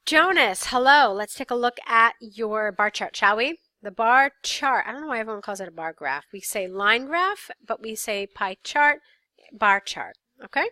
Jonas, hello. Let's take a look at your bar chart, shall we? The bar chart, I don't know why everyone calls it a bar graph. We say line graph, but we say pie chart, bar chart, okay?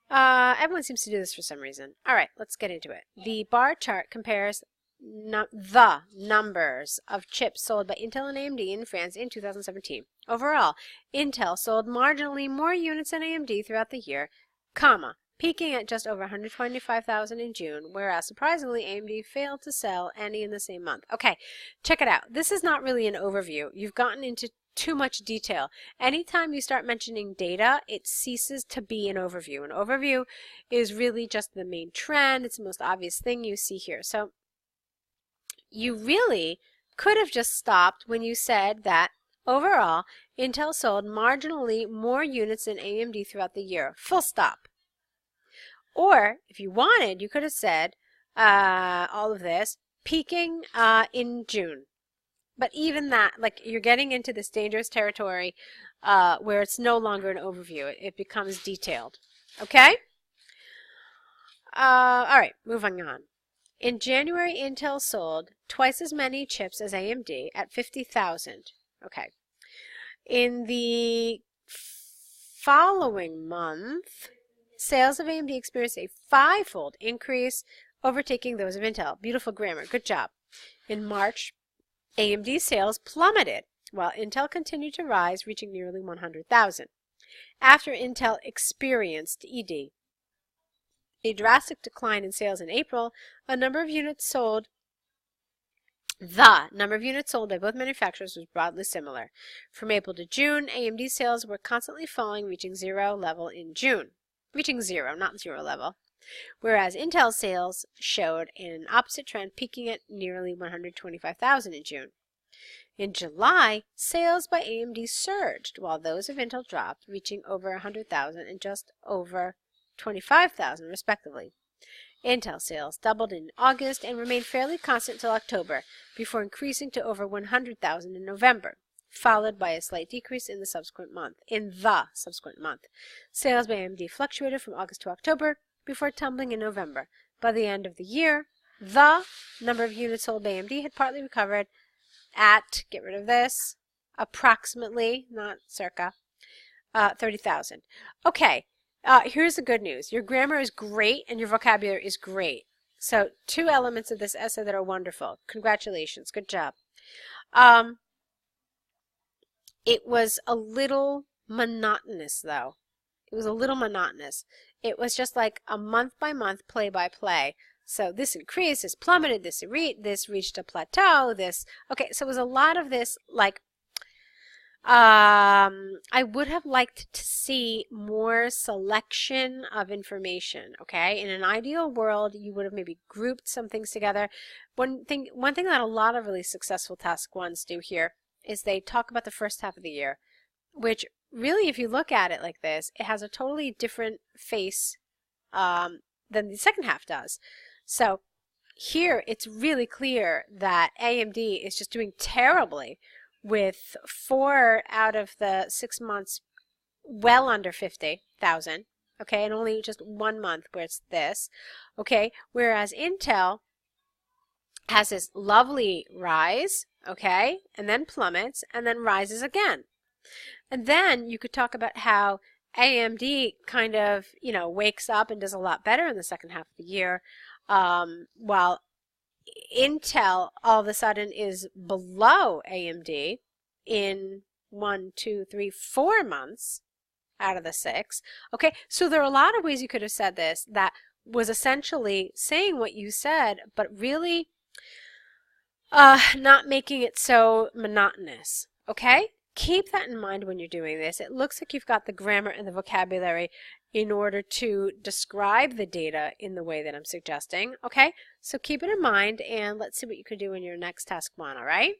Everyone seems to do this for some reason. All right, let's get into it. The bar chart compares the numbers of chips sold by Intel and AMD in France in 2017. Overall, Intel sold marginally more units than AMD throughout the year, comma, peaking at just over 125,000 in June, whereas surprisingly AMD failed to sell any in the same month. Okay, check it out. This is not really an overview. You've gotten into too much detail. Anytime you start mentioning data, it ceases to be an overview. An overview is really just the main trend. It's the most obvious thing you see here. So you really could have just stopped when you said that overall, Intel sold marginally more units than AMD throughout the year. Full stop. Or, if you wanted, you could have said all of this, peaking in June. But even that, like, you're getting into this dangerous territory where it's no longer an overview. It becomes detailed. Okay? All right, moving on. In January, Intel sold twice as many chips as AMD at 50,000. Okay. In the following month, sales of AMD experienced a five-fold increase, overtaking those of Intel. Beautiful grammar. Good job. In March, AMD sales plummeted, while Intel continued to rise, reaching nearly 100,000. After Intel experienced a drastic decline in sales in April, the number of units sold by both manufacturers was broadly similar. From April to June, AMD sales were constantly falling, reaching zero level in June. Reaching zero, not zero level. Whereas Intel sales showed an opposite trend, peaking at nearly 125,000 in June. In July, sales by AMD surged, while those of Intel dropped, reaching over 100,000 and just over 25,000 respectively. Intel sales doubled in August and remained fairly constant till October, before increasing to over 100,000 in November, followed by a slight decrease in the subsequent month. Sales by AMD fluctuated from August to October, before tumbling in November. By the end of the year, the number of units sold by AMD had partly recovered at, get rid of this, approximately, not circa, 30,000. Okay, here's the good news. Your grammar is great and your vocabulary is great. So, two elements of this essay that are wonderful. Congratulations. Good job. It was a little monotonous, though. It was a little monotonous. It was just like a month-by-month, play-by-play. So this increased, this plummeted, this reached a plateau, okay, so it was a lot of this, like, I would have liked to see more selection of information, okay? In an ideal world, you would have maybe grouped some things together. One thing that a lot of really successful task ones do here is they talk about the first half of the year, which really, if you look at it like this, it has a totally different face than the second half does. So here, it's really clear that AMD is just doing terribly with 4 out of the 6 months well under 50,000, okay, and only just 1 month where it's this, okay, whereas Intel has this lovely rise, okay, and then plummets, and then rises again. And then you could talk about how AMD kind of, wakes up and does a lot better in the second half of the year, while Intel all of a sudden is below AMD in 1, 2, 3, 4 months out of the 6. Okay, so there are a lot of ways you could have said this that was essentially saying what you said, but really not making it so monotonous. Okay? Keep that in mind when you're doing this. It looks like you've got the grammar and the vocabulary in order to describe the data in the way that I'm suggesting. Okay, so keep it in mind and let's see what you can do in your next task one, all right?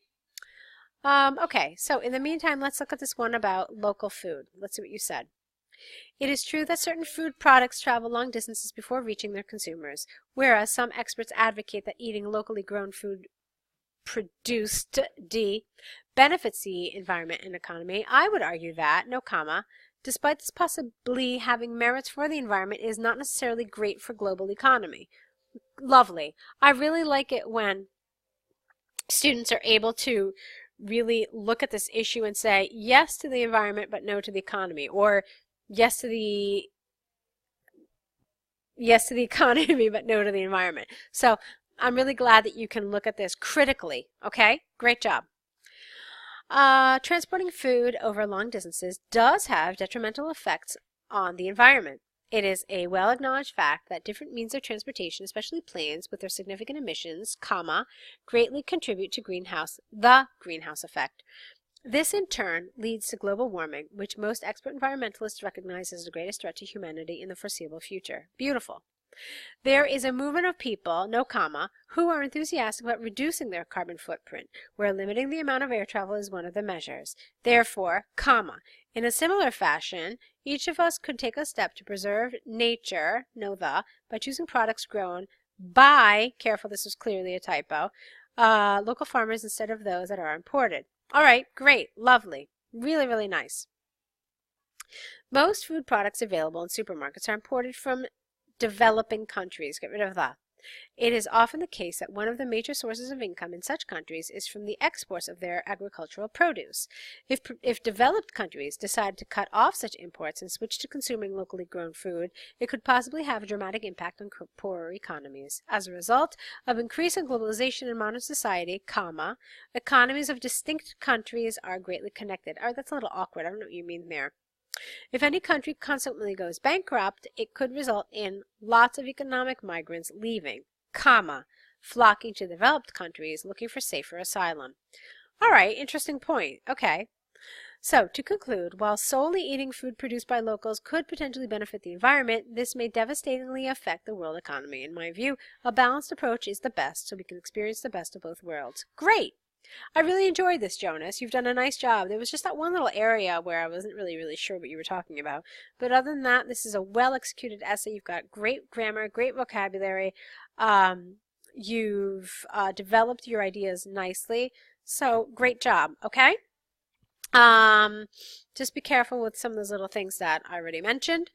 Okay, so in the meantime, let's look at this one about local food. Let's see what you said. It is true that certain food products travel long distances before reaching their consumers, whereas some experts advocate that eating locally grown food produced benefits the environment and economy. I would argue that, no comma, despite this possibly having merits for the environment, is not necessarily great for global economy. Lovely. I really like it when students are able to really look at this issue and say yes to the environment but no to the economy, or yes to the economy but no to the environment. So I'm really glad that you can look at this critically. Okay, great job. Transporting food over long distances does have detrimental effects on the environment. It is a well-acknowledged fact that different means of transportation, especially planes with their significant emissions, greatly contribute to the greenhouse effect. This, in turn, leads to global warming, which most expert environmentalists recognize as the greatest threat to humanity in the foreseeable future. Beautiful. There is a movement of people, who are enthusiastic about reducing their carbon footprint, where limiting the amount of air travel is one of the measures. Therefore, in a similar fashion, each of us could take a step to preserve nature, by choosing products grown by, careful, this was clearly a typo, local farmers instead of those that are imported. All right, great, lovely, really, really nice. Most food products available in supermarkets are imported from developing countries. Get rid of the. It is often the case that one of the major sources of income in such countries is from the exports of their agricultural produce. If developed countries decide to cut off such imports and switch to consuming locally grown food, it could possibly have a dramatic impact on poorer economies. As a result of increasing globalization in modern society, economies of distinct countries are greatly connected. All right, that's a little awkward. I don't know what you mean there. If any country consequently goes bankrupt, it could result in lots of economic migrants leaving, flocking to developed countries looking for safer asylum. All right, interesting point. Okay. So, to conclude, while solely eating food produced by locals could potentially benefit the environment, this may devastatingly affect the world economy. In my view, a balanced approach is the best, so we can experience the best of both worlds. Great! I really enjoyed this, Jonas. You've done a nice job. There was just that one little area where I wasn't really sure what you were talking about. But other than that, this is a well-executed essay. You've got great grammar, great vocabulary. You've developed your ideas nicely. So, great job, okay? Just be careful with some of those little things that I already mentioned.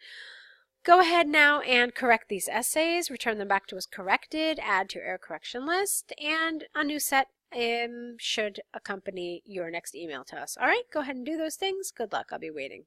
Go ahead now and correct these essays, return them back to us corrected, add to your error correction list, and a new set should accompany your next email to us. All right, go ahead and do those things. Good luck. I'll be waiting.